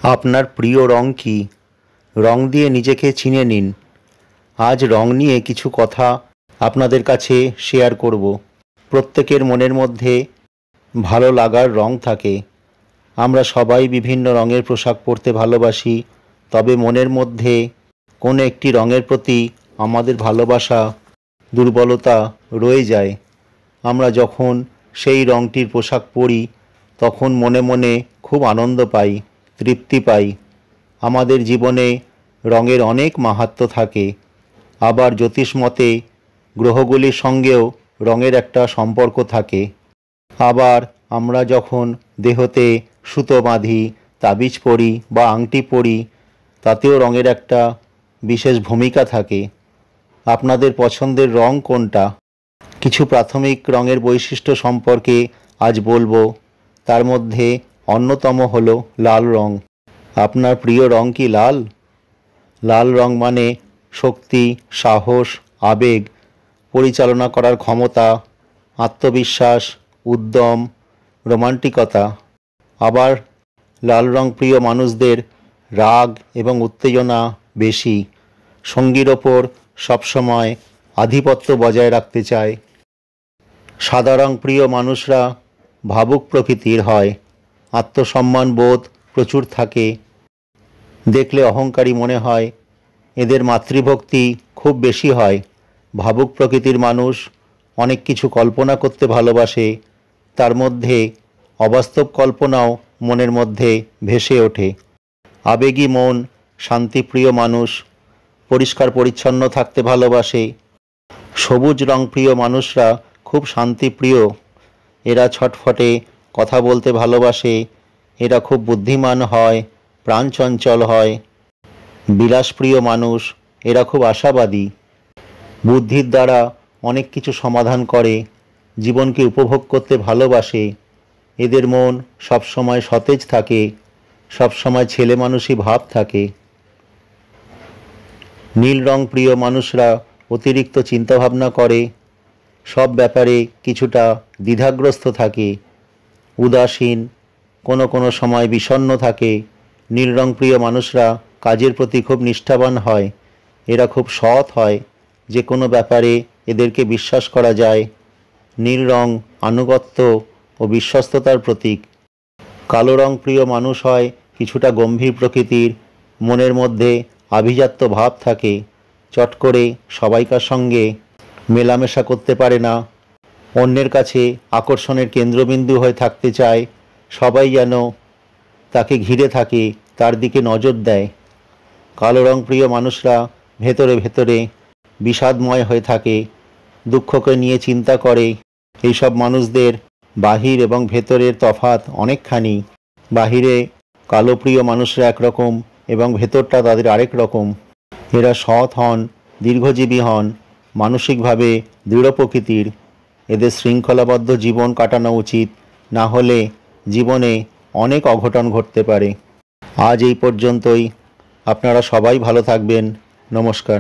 আপনার প্রিয় রং কী? রং দিয়ে নিজেকে চিনে নিন। আজ রং নিয়ে কিছু কথা আপনাদের কাছে শেয়ার করব। প্রত্যেকের মনের মধ্যে ভালো লাগার রং থাকে। আমরা সবাই বিভিন্ন রঙের পোশাক পরতে ভালোবাসি, তবে মনের মধ্যে কোনো একটি রঙের প্রতি আমাদের ভালোবাসা, দুর্বলতা রয়ে যায়। আমরা যখন সেই রঙটির পোশাক পরি তখন মনে মনে খুব আনন্দ পাই, তৃপ্তি পাই। আমাদের জীবনে রঙের অনেক মাহাত্ম্য থাকে। আবার জ্যোতিষমতে গ্রহগুলির সঙ্গেও রঙের একটা সম্পর্ক থাকে। আবার আমরা যখন দেহতে সুতো বাঁধি, তাবিজ পরি বা আংটি পরি, তাতেও রঙের একটা বিশেষ ভূমিকা থাকে। আপনাদের পছন্দের রং কোনটা? কিছু প্রাথমিক রঙের বৈশিষ্ট্য সম্পর্কে আজ বলবো। তার মধ্যে অন্যতম হলো লাল রং। আপনার প্রিয় রং কি লাল? লাল রং মানে শক্তি, সাহস, আবেগ, পরিচালনা করার ক্ষমতা, আত্মবিশ্বাস, উদ্যম, রোমান্টিকতা। আবার লাল রং প্রিয় মানুষদের রাগ এবং উত্তেজনা বেশি। সঙ্গীর ওপর সবসময় আধিপত্য বজায় রাখতে চায়। সাদা রং প্রিয় মানুষরা ভাবুক প্রকৃতির হয়। আত্মসম্মান বোধ প্রচুর থাকে। দেখলে অহংকারী মনে হয়। এদের মাতৃভক্তি খুব বেশি হয়। ভাবুক প্রকৃতির মানুষ অনেক কিছু কল্পনা করতে ভালোবাসে। তার মধ্যে অবাস্তব কল্পনাও মনের মধ্যে ভেসে ওঠে। আবেগী মন শান্তিপ্রিয় মানুষ, পরিষ্কার পরিচ্ছন্ন থাকতে ভালোবাসে। সবুজ রং প্রিয় মানুষরা খুব শান্তিপ্রিয়। এরা ছটফটে কথা বলতে ভালোবাসে। এরা খুব বুদ্ধিমান হয়, প্রাণচঞ্চল হয়। বিলাসপ্রিয় মানুষ, এরা খুব আশাবাদী। বুদ্ধির দ্বারা অনেক কিছু সমাধান করে, জীবনকে উপভোগ করতে ভালোবাসে। এদের মন সবসময় সতেজ থাকে, সবসময় ছেলে মানুষই ভাব থাকে। নীল রং প্রিয় মানুষরা অতিরিক্ত চিন্তাভাবনা করে, সব ব্যাপারে কিছুটা দ্বিধাগ্রস্ত থাকে, উদাসীন, কোনো সময় বিষণ্ণ থাকে। নীল রং প্রিয় মানুষরা কাজের প্রতি খুব নিষ্ঠাবান হয়। এরা খুব সৎ হয়, যে কোনো ব্যাপারে এদেরকে বিশ্বাস করা যায়। নীল রং আনুগত্য ও বিশ্বস্ততার প্রতীক। কালো রং প্রিয় মানুষ হয় কিছুটা গম্ভীর প্রকৃতির। মনের মধ্যে আভিজাত্য ভাব থাকে। চট করে সবাইকার সঙ্গে মেলামেশা করতে পারে না। অন্যের কাছে আকর্ষণের কেন্দ্রবিন্দু হয়ে থাকতে চায়। সবাই যেন তাকে ঘিরে থাকে, তার দিকে নজর দেয়। কালো রং প্রিয় মানুষরা ভেতরে ভেতরে বিষাদময় হয়ে থাকে, দুঃখকে নিয়ে চিন্তা করে। এইসব মানুষদের বাহির এবং ভেতরের তফাৎ অনেকখানি। বাহিরে কালো প্রিয় মানুষরা একরকম এবং ভেতরটা তাদের আরেক রকম। এরা সৎ হন, দীর্ঘজীবী হন, মানসিকভাবে দৃঢ় প্রকৃতির। এদের শৃঙ্খলাবদ্ধ জীবন কাটানো উচিত, না হলে জীবনে অনেক অঘটন ঘটতে পারে। আজ এই পর্যন্তই। আপনারা সবাই ভালো থাকবেন। নমস্কার।